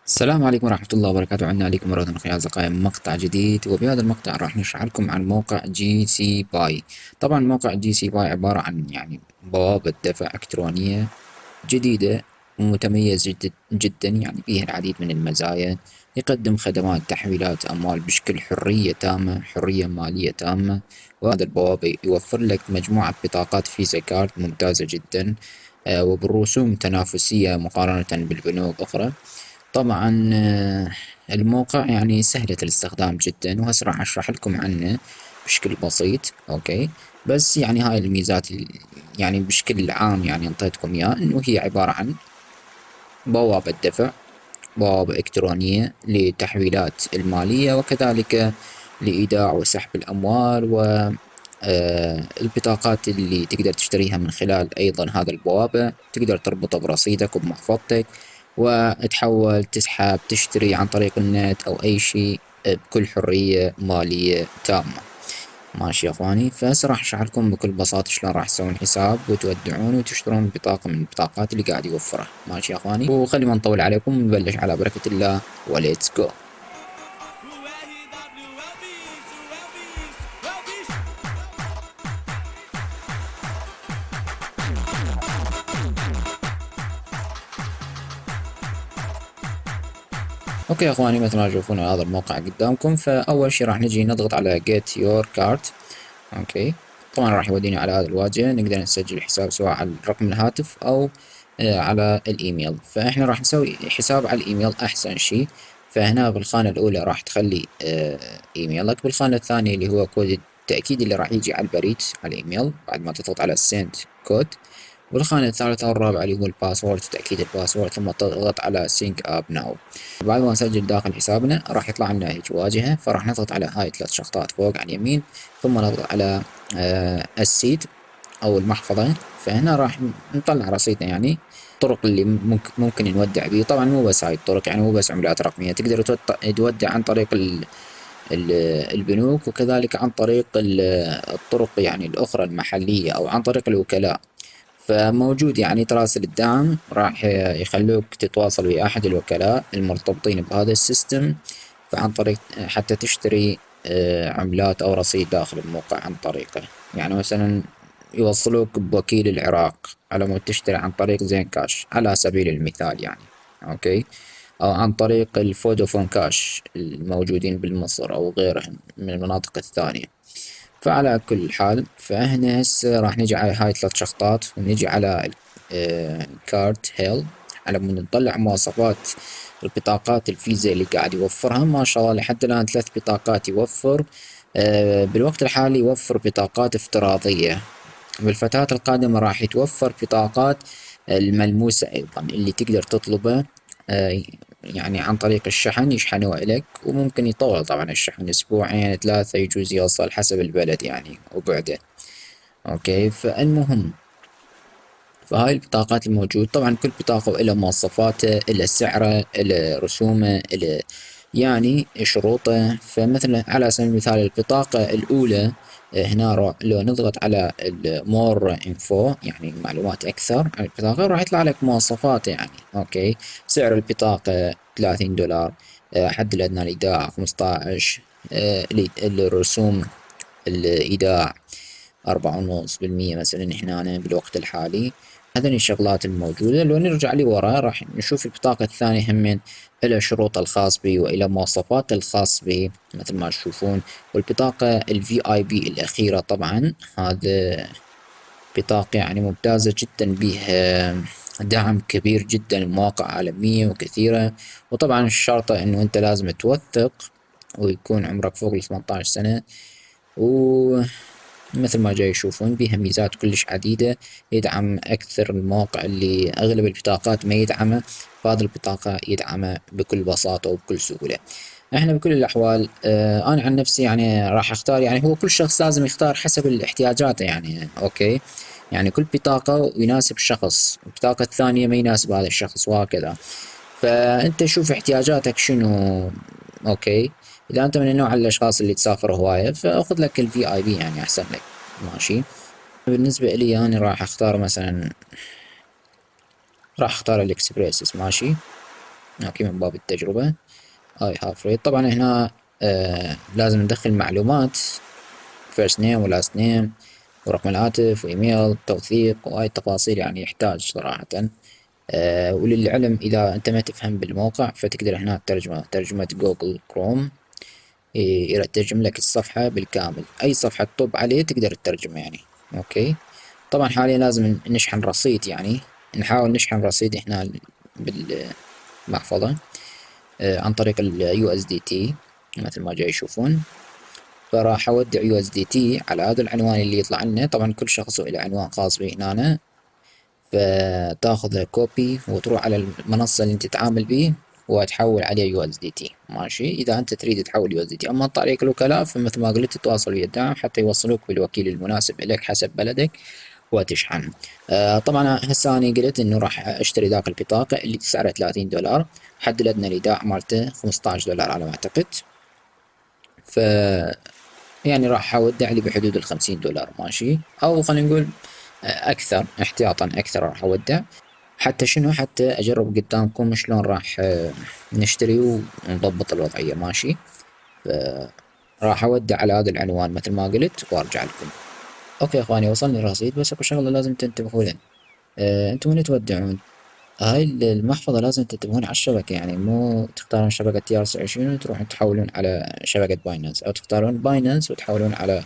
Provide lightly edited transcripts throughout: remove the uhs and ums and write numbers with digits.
السلام عليكم ورحمة الله وبركاته. عنا عليكم مرة أخرى يا أصدقائي مقطع جديد، وبهذا المقطع راح نشرح لكم عن موقع جي سي باي. طبعا موقع جي سي باي عبارة عن بوابة دفع إلكترونية جديدة ومتميز جدا، فيها العديد من المزايا. يقدم خدمات تحويلات أموال بشكل حرية تامة، حرية مالية تامة. وهذا البوابة يوفر لك مجموعة بطاقات فيزا كارد ممتازة جدا، وبالرسوم تنافسية مقارنة بالبنوك أخرى. طبعا الموقع سهلة الاستخدام جدا، وهسه راح اشرح لكم عنه بشكل بسيط. اوكي، بس هاي الميزات بشكل عام انطيتكم اياه، انه هي عبارة عن بوابة دفع، بوابة إلكترونية للتحويلات المالية، وكذلك لإيداع وسحب الأموال، و البطاقات اللي تقدر تشتريها من خلال أيضا هذا البوابة، تقدر تربطها برصيدك وبمحفظتك، وتحول تسحب تشتري عن طريق النت أو أي شيء بكل حرية مالية تامة. ماشي يا اخواني، فهسه راح اشرح لكم بكل بساطة شلون راح تسوون حساب وتودعون وتشترون بطاقة من البطاقات اللي قاعد يوفرها. ماشي يا اخواني، وخلي ما نطول عليكم نبلش على بركة الله، وليتس جو. اوكي يا اخواني، مثل ما تشوفون هذا الموقع قدامكم، فاول شي راح نجي نضغط على get your card. اوكي، طبعا راح يوديني على هذا الواجهة، نقدر نسجل حساب سواء على رقم الهاتف او على الايميل. فاحنا راح نسوي حساب على الايميل احسن شي. فهنا بالخانة الاولى راح تخلي ايميلك، بالخانة الثانية اللي هو كود التأكيد اللي راح يجي على البريد على الايميل بعد ما تضغط على send كود. والخانة الثالثة والرابعة اللي هو الباسورد، تأكيد الباسورد، ثم تضغط على sync up now. بعد ما نسجل داخل حسابنا راح يطلع لنا هيك واجهة، فراح نضغط على هاي 3 شخطات فوق على اليمين، ثم نضغط على السيد أو المحفظة. فهنا راح نطلع رصيدنا، الطرق اللي ممكن نودع به. طبعا مو بس هاي الطرق، مو بس عملات رقمية، تقدر تودع عن طريق البنوك، وكذلك عن طريق الطرق الأخرى المحلية، أو عن طريق الوكلاء. فموجود تراسل الدعم راح يخلوك تتواصل ويا أحد الوكلاء المرتبطين بهذا السيستم، فعن طريق حتى تشتري عملات أو رصيد داخل الموقع عن طريقه. مثلا يوصلوك بوكيل العراق على مود تشتري عن طريق زين كاش على سبيل المثال أوكي، أو عن طريق الفودافون كاش الموجودين بالمصر أو غيرهم من المناطق الثانية. فعلى كل حال، فهنا هسه راح نجي على هاي 3 شخطات، ونجي على كارت هيل، على مود نطلع مواصفات البطاقات الفيزا اللي قاعد يوفرها. ما شاء الله لحد الآن 3 بطاقات يوفر. بالوقت الحالي يوفر بطاقات افتراضية. بالفترات القادمة راح يتوفر بطاقات الملموسة أيضا، اللي تقدر تطلبه آه، عن طريق الشحن، يشحنوه إلك. وممكن يطول طبعا الشحن أسبوعين 3، يجوز يوصل حسب البلد وبعده. أوكي، فالمهم، فهاي البطاقات الموجود. طبعا كل بطاقة وإلها مواصفاتها، إلها سعرها، إلها رسومها، إلها شروطه. فمثلا على سبيل المثال البطاقة الأولى، هنا لو نضغط على مور انفو، معلومات أكثر عن البطاقة، راح يطلع لك مواصفاتها. أوكي، سعر البطاقة $30، حد الأدنى للإيداع 15، الرسوم الإيداع 4.5% مثلا هنا بالوقت الحالي. هذين الشغلات الموجودة. لو نرجع لورا راح نشوف البطاقة الثانية هم إلى شروط الخاص بي وإلى مواصفات الخاص بي مثل ما تشوفون. والبطاقة ال VIP الأخيرة طبعا هذا بطاقة ممتازة جدا، بها دعم كبير جدا لمواقع عالمية وكثيرة. وطبعا الشرطة انه انت لازم توثق ويكون عمرك فوق ال 18 سنة. ومثل ما جاي يشوفون بها ميزات كلش عديدة، يدعم أكثر المواقع اللي أغلب البطاقات ما يدعمه، فهذه البطاقة يدعمه بكل بساطة وبكل سهولة. احنا بكل الأحوال أنا عن نفسي راح أختار، هو كل شخص لازم يختار حسب الاحتياجات أوكي. كل بطاقة يناسب شخص، البطاقة الثانية ما يناسب هذا الشخص، وهكذا. فأنت شوف احتياجاتك شنو. أوكي، إذا أنت من النوع الأشخاص اللي تسافر هواية، فأخذ لك ال VIP أحسن لك. ماشي، بالنسبة إلي أنا راح أختار الإكسبريسس. ماشي، اوكي من باب التجربة. I have read. طبعا هنا لازم ندخل معلومات first name و last name ورقم الهاتف وإيميل توثيق وهاي التفاصيل، يعني يحتاج صراحة. وللعلم إذا أنت ما تفهم بالموقع فتقدر هنا ترجمة جوجل كروم يترجم لك الصفحة بالكامل، أي صفحة تطب عليه تقدر تترجمها يعني. أوكي. طبعا حاليا لازم نشحن رصيد، يعني نحاول نشحن رصيد هنا بالمحفظة عن طريق ال USDT مثل ما جاي يشوفون. فراح أودع USDT على هذا العنوان اللي يطلع لنا. طبعا كل شخص له عنوان خاص به هنا، فتاخذ كوبي وتروح على المنصة اللي انت تتعامل به وتحول عليه USDT. ماشي. اذا انت تريد تحول USDT. اما طريق الوكلاء فمثل ما قلت تتواصل ويا الدعم حتى يوصلوك بالوكيل المناسب لك حسب بلدك وتشحن. طبعا هسه اني قلت انه راح اشتري ذاك البطاقة اللي سعرها $30، حد الادنى الايداع مالته $15 على ما اعتقد. ف يعني راح اودع لي بحدود $50. ماشي. او خلينا نقول اكثر احتياطا، اكثر راح اودع. حتى شنو، حتى اجرب قدامكم شلون راح نشتري ونضبط الوضعية. ماشي. راح اودع على هذا العنوان مثل ما قلت وارجع لكم. اوكي يا اخواني، وصلني الرصيد، بس اكو شغلة لازم تنتبهوا لها. انتم وين تودعون؟ هاي المحفظة لازم تنتبهون على الشبكة، يعني مو تختارون شبكة TRC20 وتروحون تحولون على شبكة باينانس، أو تختارون باينانس وتحولون على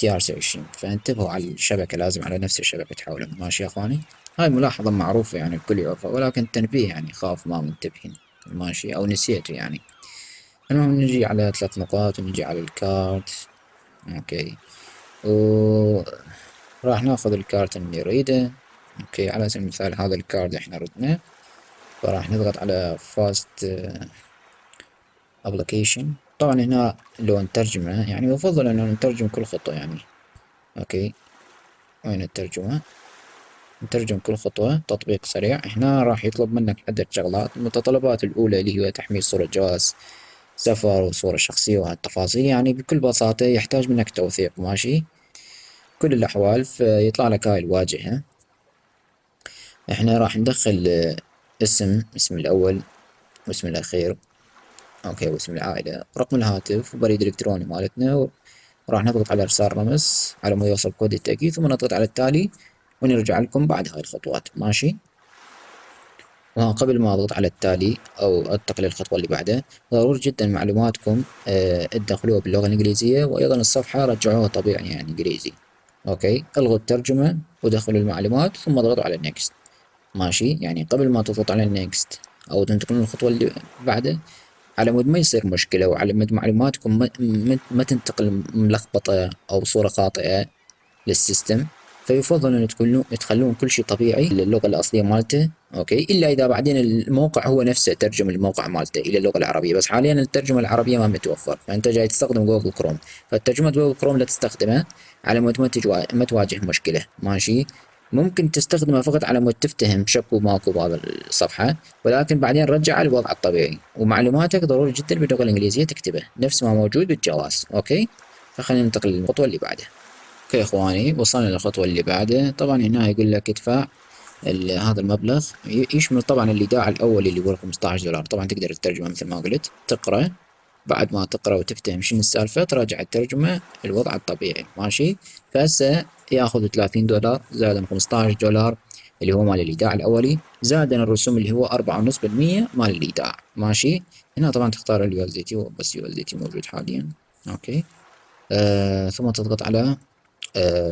TRC20. فانتبهوا على الشبكة، لازم على نفس الشبكة تحولون. ماشي يا اخواني. هاي ملاحظة معروفة يعني الكل يعرفها، ولكن تنبيه يعني خاف ما منتبهين. ماشي. أو نسيته يعني. المهم نجي على 3 نقاط ونجي على الكارت. اوكي. وراح ناخذ الكارت اللي نريده. اوكي. على سبيل المثال هذا الكارت احنا ردناه، فراح نضغط على فاست ابلكيشن. طبعا هنا لو نترجمه يعني يفضل انه نترجم كل خطوة يعني. اوكي. وين الترجمة؟ نترجم كل خطوة. تطبيق سريع. هنا راح يطلب منك عدة شغلات. المتطلبات الأولى اللي هي تحميل صورة جواز سفر وصورة شخصية وهالتفاصيل، يعني بكل بساطة يحتاج منك توثيق. ماشي. كل الأحوال فيطلع لك هاي الواجهة. احنا راح ندخل اسم الأول واسم الأخير. اوكي. واسم العائلة، رقم الهاتف، وبريد الإلكتروني مالتنا. وراح نضغط على إرسال رمز على ما يوصل كود التأكيد، ثم نضغط على التالي ونرجع لكم بعد هاي الخطوات. ماشي. وقبل ما أضغط على التالي أو أنتقل للخطوة اللي بعدها، ضروري جدا معلوماتكم تدخلوها باللغة الإنجليزية، وأيضا الصفحة رجعوها طبيعي يعني إنجليزي. أوكي. ألغوا الترجمة ودخلوا المعلومات ثم اضغطوا على next. ماشي. يعني قبل ما تضغط على next أو تنتقلون للخطوة اللي بعدها، على مود ما يصير مشكلة، وعلى مود معلوماتكم ما تنتقل ملخبطة أو صورة خاطئة للسيستم، فيفضل أن تخلون كل شيء طبيعي للغة الأصلية مالته. أوكي. إلا إذا بعدين الموقع هو نفسه ترجم الموقع مالته إلى اللغة العربية، بس حاليا الترجمة العربية ما متوفر، فأنت جاي تستخدم جوجل كروم، فترجمة جوجل كروم لا تستخدمها على مود ما تواجه مشكلة. ماشي. ممكن تستخدمها فقط على مود تفتهم شكو ماكو بهذا الصفحة، ولكن بعدين رجع الوضع الطبيعي. ومعلوماتك ضروري جدا باللغة الإنجليزية تكتبه نفس ما موجود بالجواز. أوكي. فخلينا ننتقل للخطوة اللي بعدها. اوكي يا اخواني، وصلنا للخطوة اللي بعدها. طبعا هنا يقول لك ادفع هذا المبلغ، يشمل طبعا الايداع الاول اللي هو $15. طبعا تقدر الترجمة مثل ما قلت تقرأ، بعد ما تقرأ وتفتهم شنو السالفة تراجع الترجمة الوضع الطبيعي. ماشي. فهسه ياخذ $30 زائد $15 اللي هو مال الايداع الاولي، زائد الرسوم اللي هو 4.5% مال الايداع. ماشي. هنا طبعا تختار اليو اس دي تي، بس يو اس دي تي موجود حاليا. اوكي. ثم تضغط على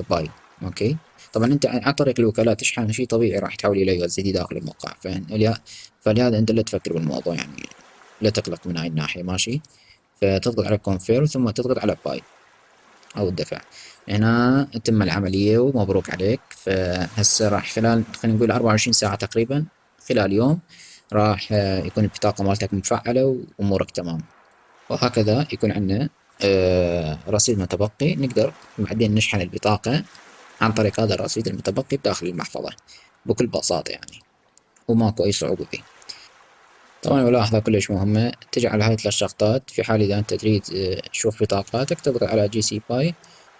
باي. اوكي. طبعا انت عن طريق الوكالة تشحن شيء طبيعي راح تحول الى USDT داخل الموقع، فلهذا انت لا تفكر بالموضوع يعني، لا تقلق من هاي الناحية. ماشي. فتضغط على كونفيرم ثم تضغط على باي او الدفع. هنا تم العملية ومبروك عليك. فهسه راح خلال خلينا نقول 24 ساعة تقريبا، خلال يوم راح يكون البطاقة مالتك مفعلة وامورك تمام. وهكذا يكون عندنا رصيد متبقي، نقدر بعدين نشحن البطاقة عن طريق هذا الرصيد المتبقي بداخل المحفظة بكل بساطة يعني، وماكو أي صعوبة فيه. طبعا ملاحظة كلش مهمة، تجي على هاي 3 شغطات في حال إذا أنت تريد تشوف بطاقاتك تضغط على جي سي باي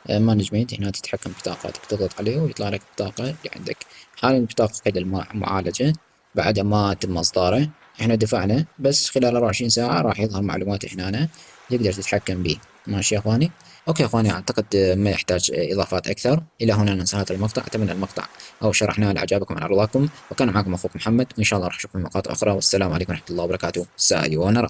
مانجمنت. هنا تتحكم بطاقاتك، تضغط عليه ويطلع لك البطاقة اللي عندك. حاليا البطاقة قيد المعالجة، بعد ما تم إصداره. إحنا دفعنا بس خلال 24 ساعة راح يظهر معلومات هنا تقدر تتحكم به. ماشي يا إخواني. أوكي يا إخواني، أعتقد ما يحتاج إضافات أكثر. إلى هنا ننهي هذا المقطع. أتمنى المقطع أو شرحناه لأعجابكم على رضاكم، وكان معكم أخوكم محمد، وإن شاء الله راح أشوفكم في مقاطع أخرى، والسلام عليكم ورحمة الله وبركاته. سايونارا.